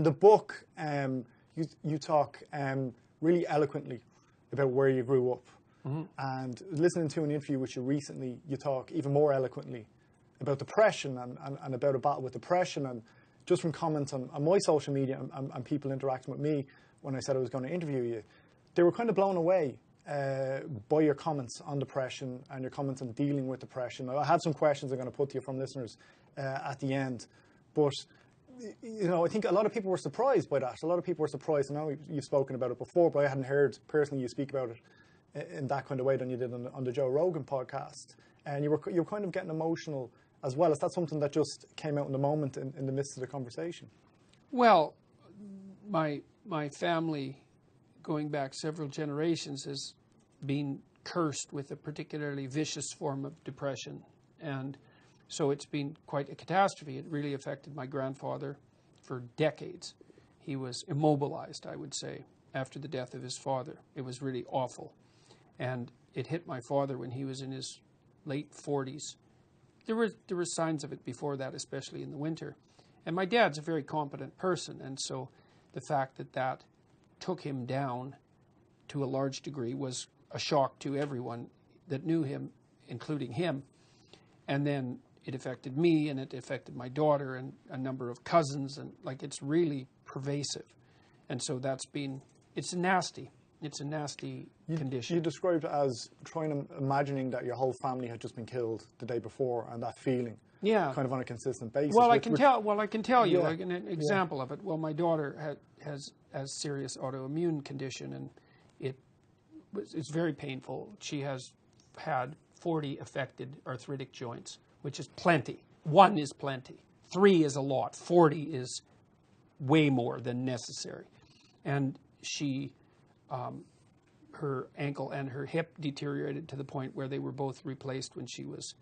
In the book, you talk really eloquently about where you grew up. Mm-hmm. And listening to an interview with you recently, you talk even more eloquently about depression and about a battle with depression. And just from comments on my social media and people interacting with me when I said I was going to interview you, they were kind of blown away by your comments on depression and your comments on dealing with depression. I have some questions I'm going to put to you from listeners at the end. But, you know, I think a lot of people were surprised by that. A lot of people were surprised. I know you've spoken about it before, but I hadn't heard personally you speak about it in that kind of way than you did on the Joe Rogan podcast. And you were kind of getting emotional as well. Is that something that just came out in the moment in the midst of the conversation? Well, my family, going back several generations, has been cursed with a particularly vicious form of depression. And so it's been quite a catastrophe. It really affected my grandfather for decades. He was immobilized, I would say, after the death of his father. It was really awful. And it hit my father when he was in his late 40s. There were signs of it before that, especially in the winter. And my dad's a very competent person, and so the fact that took him down to a large degree was a shock to everyone that knew him, including him. And then it affected me, and it affected my daughter and a number of cousins, and it's really pervasive. And so it's nasty. It's a nasty condition. You described it as imagining that your whole family had just been killed the day before, and that feeling, kind of on a consistent basis. Well, I can tell you an example of it. Well, my daughter has a serious autoimmune condition, and it's very painful. She has had 40 affected arthritic joints, which is plenty. 1 is plenty. 3 is a lot. 40 is way more than necessary. And she, her ankle and her hip deteriorated to the point where they were both replaced when she was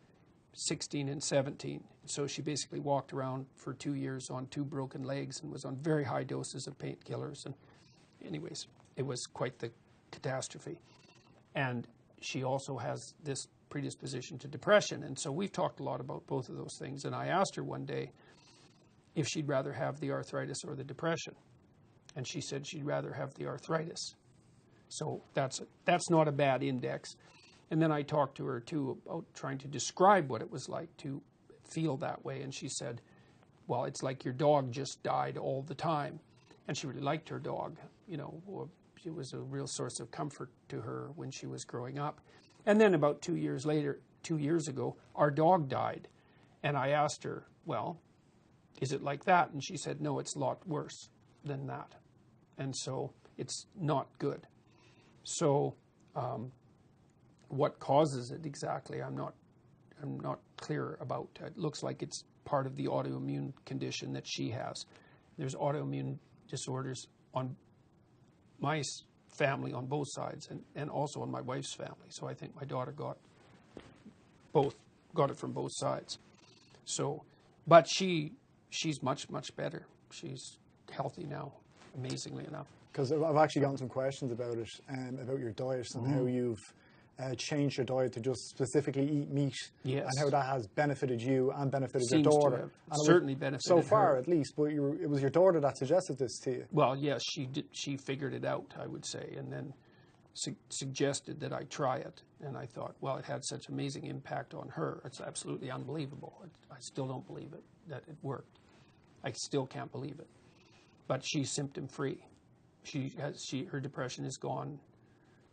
16 and 17. So she basically walked around for 2 years on 2 broken legs and was on very high doses of painkillers. And anyways, it was quite the catastrophe. And she also has this predisposition to depression. And so we've talked a lot about both of those things. And I asked her one day if she'd rather have the arthritis or the depression. And she said she'd rather have the arthritis. So that's not a bad index. And then I talked to her, too, about trying to describe what it was like to feel that way. And she said, well, it's like your dog just died all the time. And she really liked her dog. You know, it was a real source of comfort to her when she was growing up. And then about 2 years later, 2 years ago, our dog died. And I asked her, well, is it like that? And she said, no, it's a lot worse than that. And so it's not good. So what causes it exactly, I'm not clear about. It looks like it's part of the autoimmune condition that she has. There's autoimmune disorders on my family on both sides and also on my wife's family. So I think my daughter got it from both sides. So, but she's much, much better. She's healthy now, amazingly enough. Because I've actually gotten some questions about it, about your diet and how you've changed your diet to just specifically eat meat, and how that has benefited you and benefited your daughter. To have certainly benefited so far, her. At least. But it was your daughter that suggested this to you. Well, yes, she did. She figured it out, I would say, and then suggested that I try it. And I thought, well, it had such amazing impact on her. It's absolutely unbelievable. I still don't believe it that it worked. I still can't believe it. But she's symptom-free. Her depression is gone.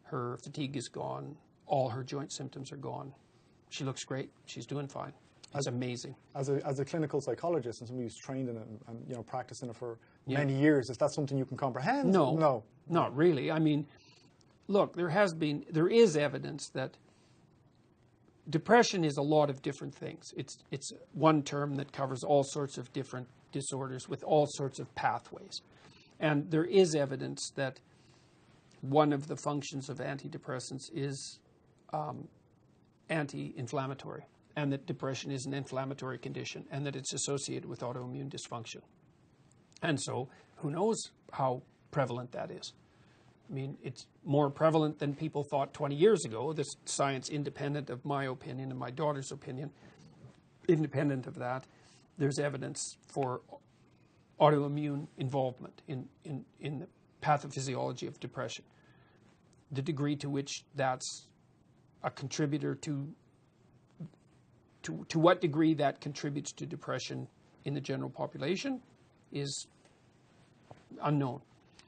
Her fatigue is gone. All her joint symptoms are gone. She looks great. She's doing fine. It's amazing. As a clinical psychologist and somebody who's trained in it and practicing it for many years, is that something you can comprehend? No, not really. I mean, look, there is evidence that depression is a lot of different things. It's one term that covers all sorts of different disorders with all sorts of pathways. And there is evidence that one of the functions of antidepressants is anti-inflammatory, and that depression is an inflammatory condition, and that it's associated with autoimmune dysfunction. And so who knows how prevalent that is. I mean, it's more prevalent than people thought 20 years ago. This science, independent of my opinion and my daughter's opinion, independent of that, there's evidence for autoimmune involvement in the pathophysiology of depression, the degree to which that's a contributor to what degree that contributes to depression in the general population is unknown.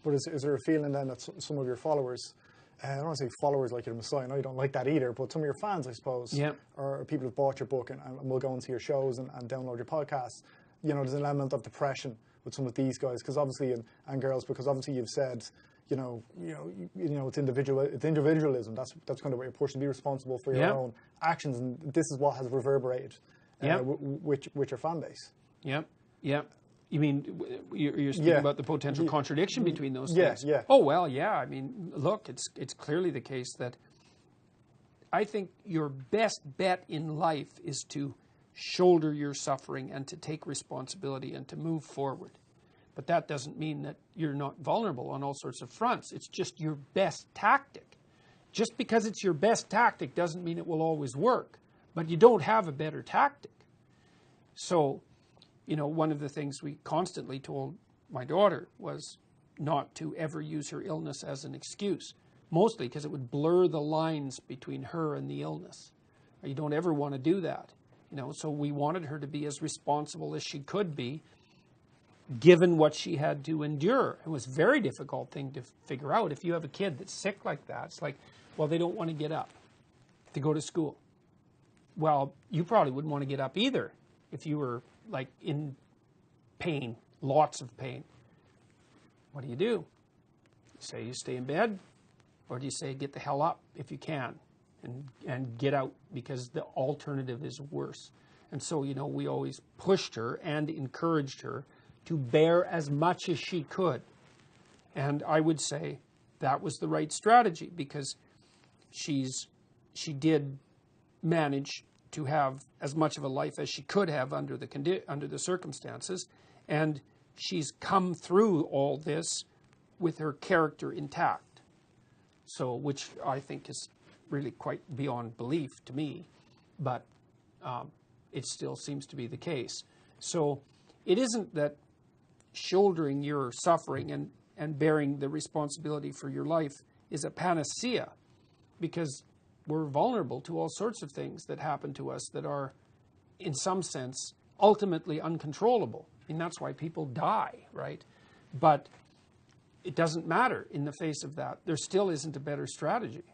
But is there a feeling then that some of your followers, I don't want to say followers like you're the Messiah, I know you don't like that either, but some of your fans, I suppose, or people who've bought your book and will go and see your shows and download your podcasts, you know, there's an element of depression with some of these guys, because obviously, and girls, because obviously you've said, it's individualism. That's kind of what you're pushing, to be responsible for your own actions, and this is what has reverberated with your fan base. Yeah. You mean you're speaking about the potential contradiction between those things? Yeah. Oh well, yeah. I mean, look, it's clearly the case that I think your best bet in life is to shoulder your suffering and to take responsibility and to move forward. But that doesn't mean that you're not vulnerable on all sorts of fronts. It's just your best tactic. Just because it's your best tactic doesn't mean it will always work. But you don't have a better tactic. So, one of the things we constantly told my daughter was not to ever use her illness as an excuse. Mostly because it would blur the lines between her and the illness. You don't ever want to do that. So we wanted her to be as responsible as she could be, given what she had to endure. It was a very difficult thing to figure out. If you have a kid that's sick like that, it's like, well, they don't want to get up to go to school. Well, you probably wouldn't want to get up either if you were like in pain, lots of pain. What do? You say you stay in bed, or do you say get the hell up if you can and get out, because the alternative is worse? And so, we always pushed her and encouraged her to bear as much as she could. And I would say that was the right strategy, because she did manage to have as much of a life as she could have under the circumstances, and she's come through all this with her character intact. So, which I think is really quite beyond belief to me, but it still seems to be the case. So it isn't that shouldering your suffering and bearing the responsibility for your life is a panacea, because we're vulnerable to all sorts of things that happen to us that are, in some sense, ultimately uncontrollable. I mean, that's why people die, right? But it doesn't matter in the face of that. There still isn't a better strategy.